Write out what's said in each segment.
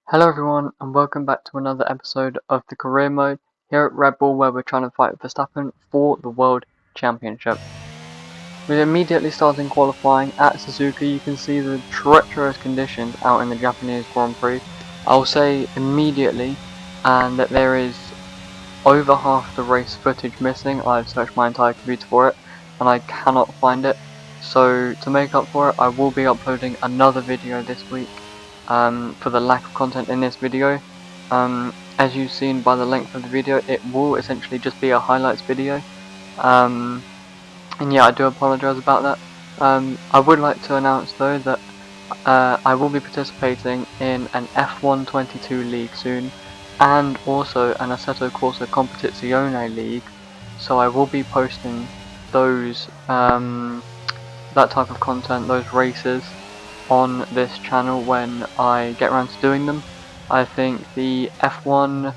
Hello everyone and welcome back to another episode of the career mode here at Red Bull, where we're trying to fight Verstappen for the World Championship. With immediately starting qualifying at Suzuka, you can see the treacherous conditions out in the Japanese Grand Prix. I'll say immediately, and that there is over half the race footage missing. I've searched my entire computer for it and I cannot find it. So to make up for it, I will be uploading another video this week for the lack of content in this video. As you've seen by the length of the video, it will essentially just be a highlights video. And yeah, I do apologise about that. I would like to announce though that I will be participating in an F1 22 league soon, and also an Assetto Corsa Competizione league. So I will be posting those that type of content, those races, on this channel when I get around to doing them. I think the F1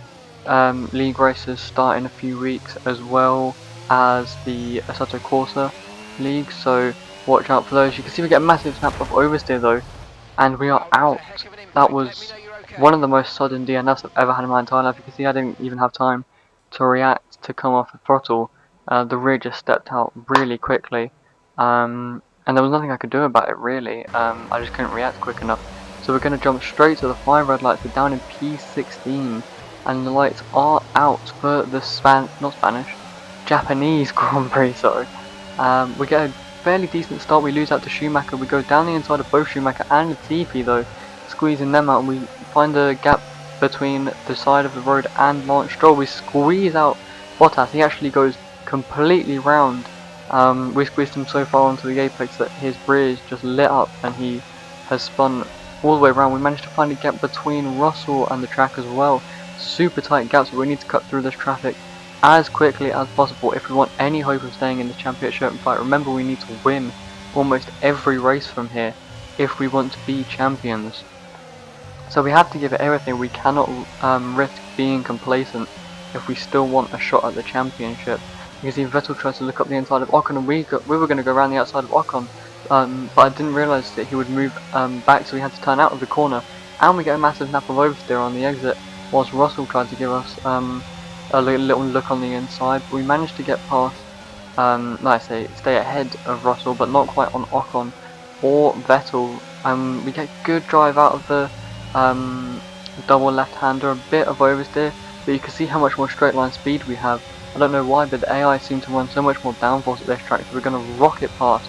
league races start in a few weeks, as well as the Assetto Corsa league, so watch out for those. You can see we get a massive snap of oversteer though, and we are out. That was one of the most sudden DNFs I've ever had in my entire life. You can see I didn't even have time to react to come off the throttle. The rear just stepped out really quickly, and there was nothing I could do about it really. I just couldn't react quick enough. So we're going to jump straight to the 5 red lights. We're down in P16, and the lights are out for the Japanese Grand Prix, sorry. We get a fairly decent start. We lose out to Schumacher. We go down the inside of both Schumacher and Latifi though, squeezing them out, and we find a gap between the side of the road and Lance Stroll. We squeeze out Bottas. He actually goes completely round. We squeezed him so far onto the apex that his rear is just lit up and he has spun all the way around. We managed to find a gap between Russell and the track as well. Super tight gaps, but we need to cut through this traffic as quickly as possible if we want any hope of staying in the championship fight. Remember, we need to win almost every race from here if we want to be champions. So we have to give it everything. We cannot risk being complacent if we still want a shot at the championship. You can see Vettel tries to look up the inside of Ocon, and we were going to go around the outside of Ocon, but I didn't realise that he would move back, so we had to turn out of the corner, and we get a massive nap of oversteer on the exit, whilst Russell tried to give us a little look on the inside. But we managed to get past, like I say, stay ahead of Russell, but not quite on Ocon or Vettel. We get good drive out of the double left-hander, a bit of oversteer, but you can see how much more straight line speed we have. I don't know why, but the AI seem to run so much more downforce at this track, so we're going to rocket past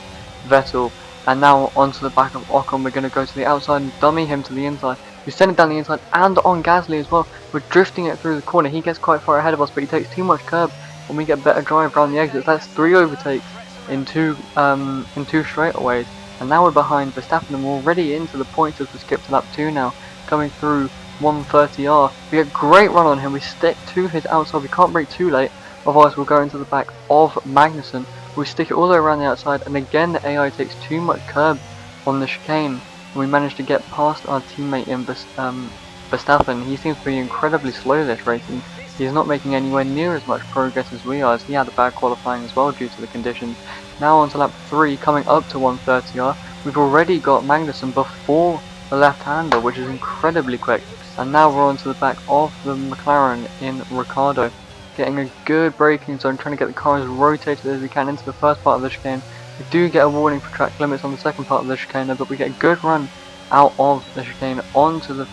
Vettel, and now onto the back of Ocon. We're going to go to the outside and dummy him to the inside. We send it down the inside and on Gasly as well. We're drifting it through the corner. He gets quite far ahead of us, but he takes too much curb, and we get better drive around the exits. That's 3 overtakes in two straightaways, and now we're behind Verstappen, and we're already into the points as we skip to lap 2 now, coming through 130R. We get a great run on him. We stick to his outside. We can't brake too late, otherwise we'll go into the back of Magnussen. We stick it all the way around the outside, and again the AI takes too much curb on the chicane, and we manage to get past our teammate in Verstappen. He seems to be incredibly slow this race, and he's not making anywhere near as much progress as we are, as he had a bad qualifying as well due to the conditions. Now on to lap 3, coming up to 130R. We've already got Magnussen before the left-hander, which is incredibly quick, and now we're on to the back of the McLaren in Ricciardo, getting a good braking zone, trying to get the car as rotated as we can into the first part of the chicane. We do get a warning for track limits on the second part of the chicane, but we get a good run out of the chicane onto the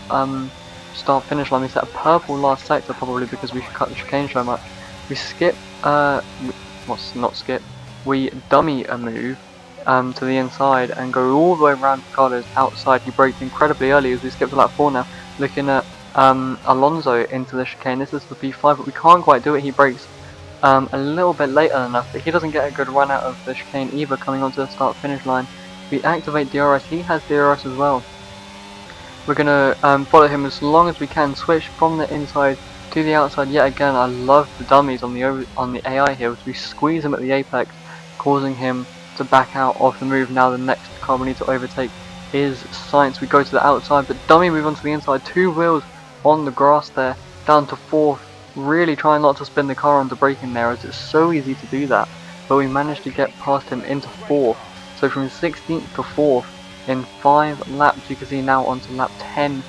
start finish line. We set a purple last sector, probably because we cut the chicane so much. We skip, we dummy a move to the inside and go all the way around Ricardo's outside. He braked incredibly early as we skip to lap 4 now, looking at Alonso into the chicane. This is the P5, but we can't quite do it. He brakes a little bit later than us, but he doesn't get a good run out of the chicane either, coming onto the start finish line. We activate DRS. He has DRS as well. We're going to follow him as long as we can, switch from the inside to the outside yet again. I love the dummies on the AI here, as we squeeze him at the apex, causing him to back out of the move. Now the next car we need to overtake is Sainz. We go to the outside, but dummy move onto the inside, 2 wheels on the grass there, down to 4th, really trying not to spin the car onto braking there, as it's so easy to do that, but we managed to get past him into 4th, so from 16th to 4th in 5 laps. You can see now onto lap 10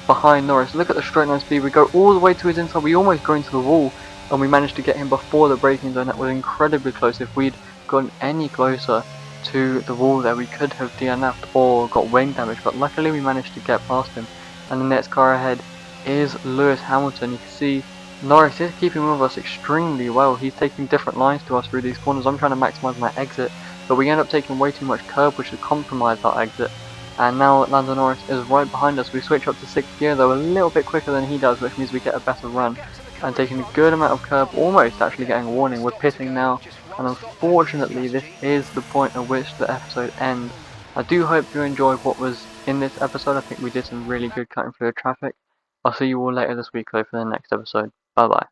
behind Norris. Look at the straight line speed. We go all the way to his inside. We almost go into the wall, and we managed to get him before the braking zone. That was incredibly close. If we'd gotten any closer to the wall there, we could have DNF'd or got wing damage, but luckily we managed to get past him. And the next car ahead is Lewis Hamilton. You can see Norris is keeping with us extremely well. He's taking different lines to us through these corners. I'm trying to maximise my exit, but we end up taking way too much curb, which has compromised our exit. And now Lando Norris is right behind us. We switch up to 6th gear though, a little bit quicker than he does, which means we get a better run. And taking a good amount of curb, almost actually getting a warning. We're pitting now, and unfortunately this is the point at which the episode ends. I do hope you enjoyed what was in this episode. I think we did some really good cutting through the traffic. I'll see you all later this week though for the next episode. Bye bye.